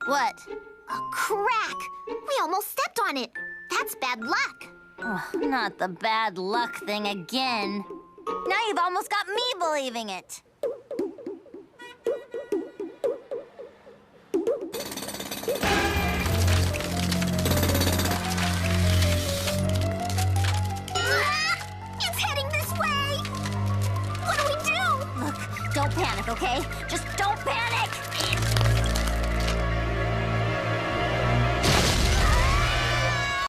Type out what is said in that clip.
What? A crack! We almost stepped on it. That's bad luck. Oh, not the bad luck thing again. Now you've almost got me believing it. It's heading this way! What do we do? Look, don't panic, okay? Just don't panic!